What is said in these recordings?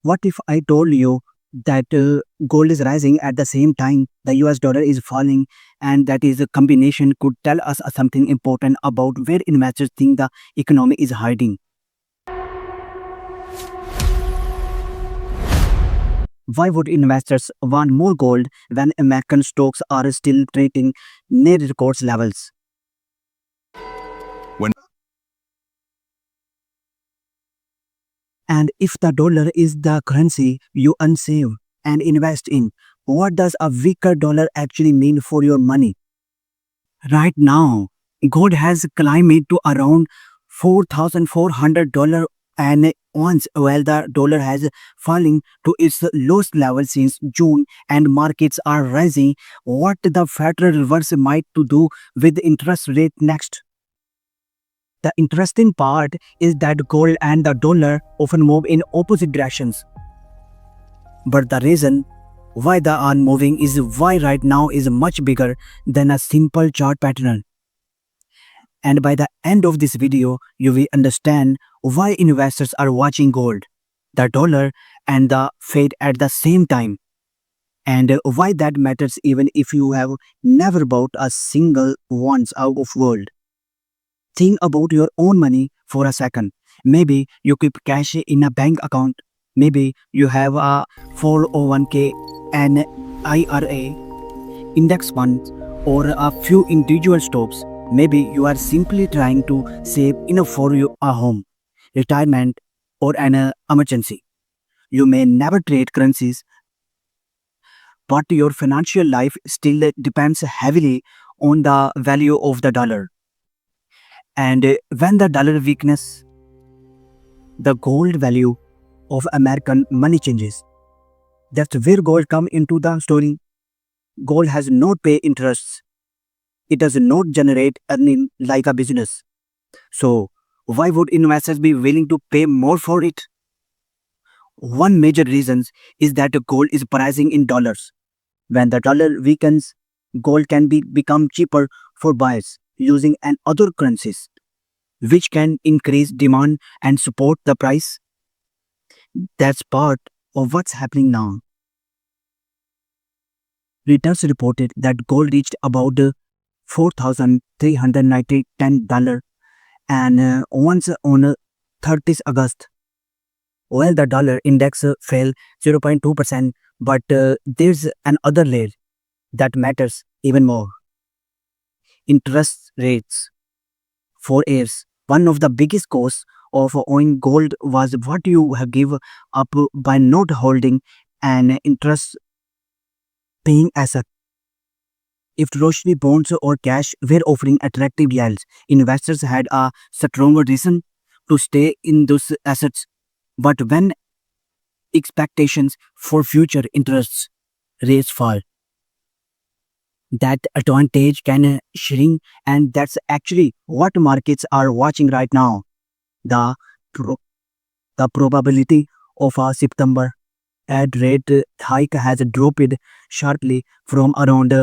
What if I told you that gold is rising at the same time the US dollar is falling, and that is a combination could tell us something important about where investors think the economy is hiding? Why would investors want more gold when American stocks are still trading near record levels? When And if the dollar is the currency you unsave and invest in, what does a weaker dollar actually mean for your money? Right now, gold has climbed to around $4,400 an ounce, while the dollar has fallen to its lowest level since June, and markets are rising. What the Federal Reserve might to do with interest rate next? The interesting part is that gold and the dollar often move in opposite directions. But the reason why they are moving is why right now is much bigger than a simple chart pattern. And by the end of this video, you will understand why investors are watching gold, the dollar, and the Fed at the same time, and why that matters even if you have never bought a single once out of gold. Think about your own money for a second. Maybe you keep cash in a bank account. Maybe you have a 401k, an IRA, index funds, or a few individual stocks. Maybe you are simply trying to save enough for a home, retirement, or an emergency. You may never trade currencies, but your financial life still depends heavily on the value of the dollar. And when the dollar weakness, the gold value of American money changes. That's where gold come into the story. Gold has not pay interests. It does not generate earning like a business. So why would investors be willing to pay more for it? One major reason is that gold is pricing in dollars. When the dollar weakens, gold can become cheaper for buyers using an other currencies, which can increase demand and support the price. That's part of what's happening now. Reuters reported that gold reached about $4,390 and once on 30th August, while the dollar index fell 0.2%, but there's another layer that matters even more. Interest rates. For years, one of the biggest costs of owning gold was what you have give up by not holding an interest paying asset. If Treasury bonds or cash were offering attractive yields, investors had a stronger reason to stay in those assets. But when expectations for future interest rates fall, that advantage can shrink, and that's actually what markets are watching right now. The, pro- the probability of a September ad rate hike has dropped sharply from around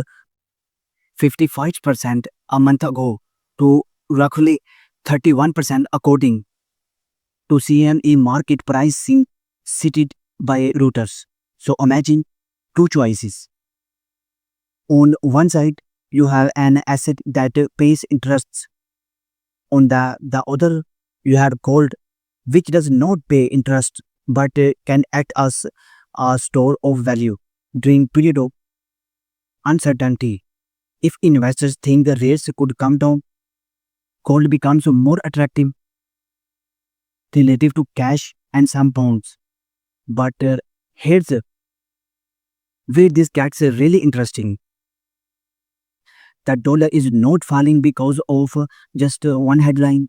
55% a month ago to roughly 31% according to CME market pricing cited by Reuters. So imagine two choices. On one side, you have an asset that pays interests. On the other, you have gold, which does not pay interest but can act as a store of value during period of uncertainty. If investors think the rates could come down, gold becomes more attractive relative to cash and some bonds. But here's where this gets really interesting. The dollar is not falling because of just one headline.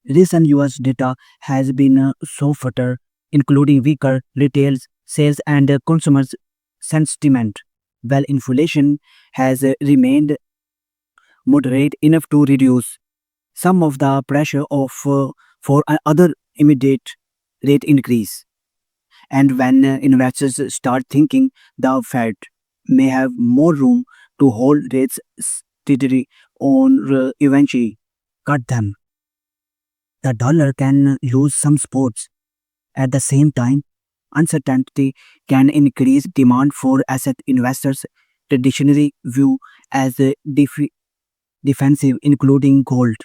Recent US data has been softer, including weaker retail sales and consumers' sentiment, while inflation has remained moderate enough to reduce some of the pressure of for another immediate rate increase. And when investors start thinking the Fed may have more room to hold rates steadily or eventually cut them, the dollar can lose some supports. At the same time, uncertainty can increase demand for asset investors traditionally view as defensive, including gold.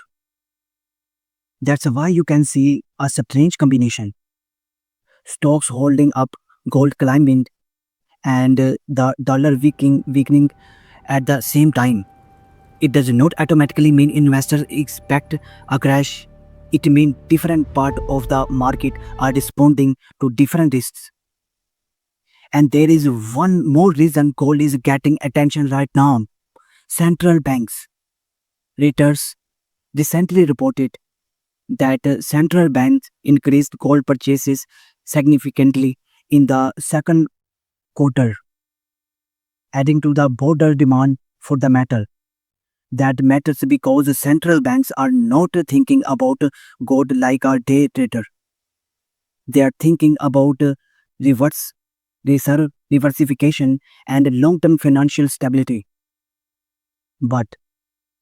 That's why you can see a strange combination. Stocks holding up, gold climbing, and the dollar weakening at the same time. It does not automatically mean investors expect a crash. It means different parts of the market are responding to different risks. And there is one more reason gold is getting attention right now. Central banks. Reuters recently reported that central banks increased gold purchases significantly in the second quarter, adding to the broader demand for the metal. That matters because central banks are not thinking about gold like a day trader. They are thinking about reverse reserve diversification and long-term financial stability. But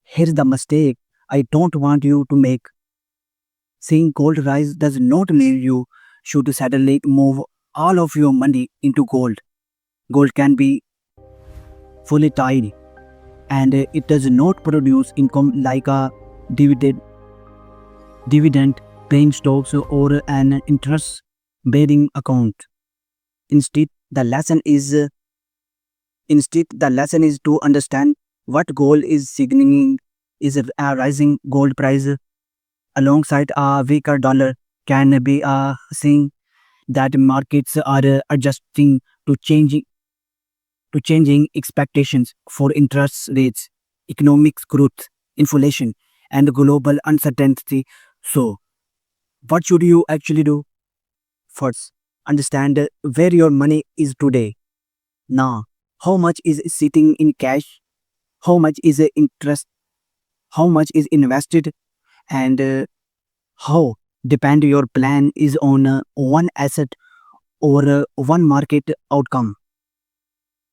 here's the mistake I don't want you to make. Seeing gold rise does not mean you should suddenly move all of your money into gold. Gold can be volatile and it does not produce income like a dividend, dividend paying stocks or an interest bearing account. Instead, the lesson is to understand what gold is signaling is a rising gold price alongside a weaker dollar can be a sign that markets are adjusting to changing expectations for interest rates, economic growth, inflation, and global uncertainty. So, what should you actually do? First, understand where your money is today. Now, how much is sitting in cash? How much is interest? How much is invested? And how depend your plan is on one asset or one market outcome.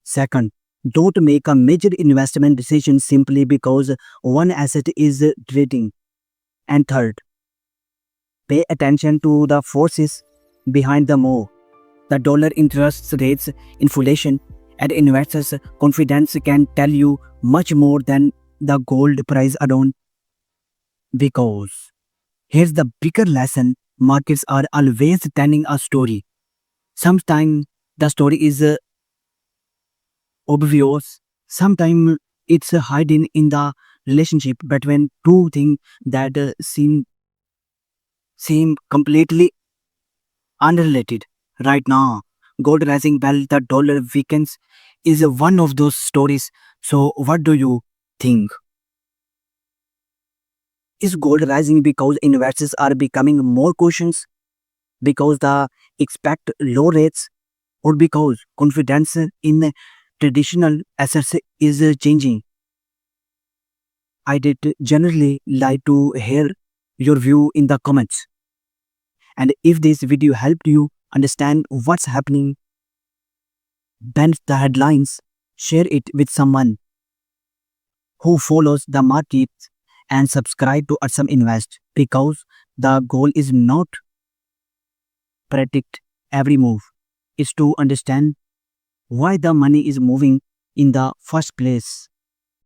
Second, don't make a major investment decision simply because one asset is trading. And third, pay attention to the forces behind the move. The dollar interest rates, inflation, and investors' confidence can tell you much more than the gold price alone. Because here's the bigger lesson, markets are always telling a story. Sometimes the story is obvious, sometimes it's hiding in the relationship between two things that seem completely unrelated. Right now, gold rising while the dollar weakens is one of those stories. So, what do you think? Is gold rising because investors are becoming more cautious, because they expect low rates, or because confidence in traditional assets is changing? I did generally like to hear your view in the comments. And if this video helped you understand what's happening, bend the headlines, share it with someone who follows the market, and subscribe to Arsam Invest because the goal is not predict every move, is to understand why the money is moving in the first place.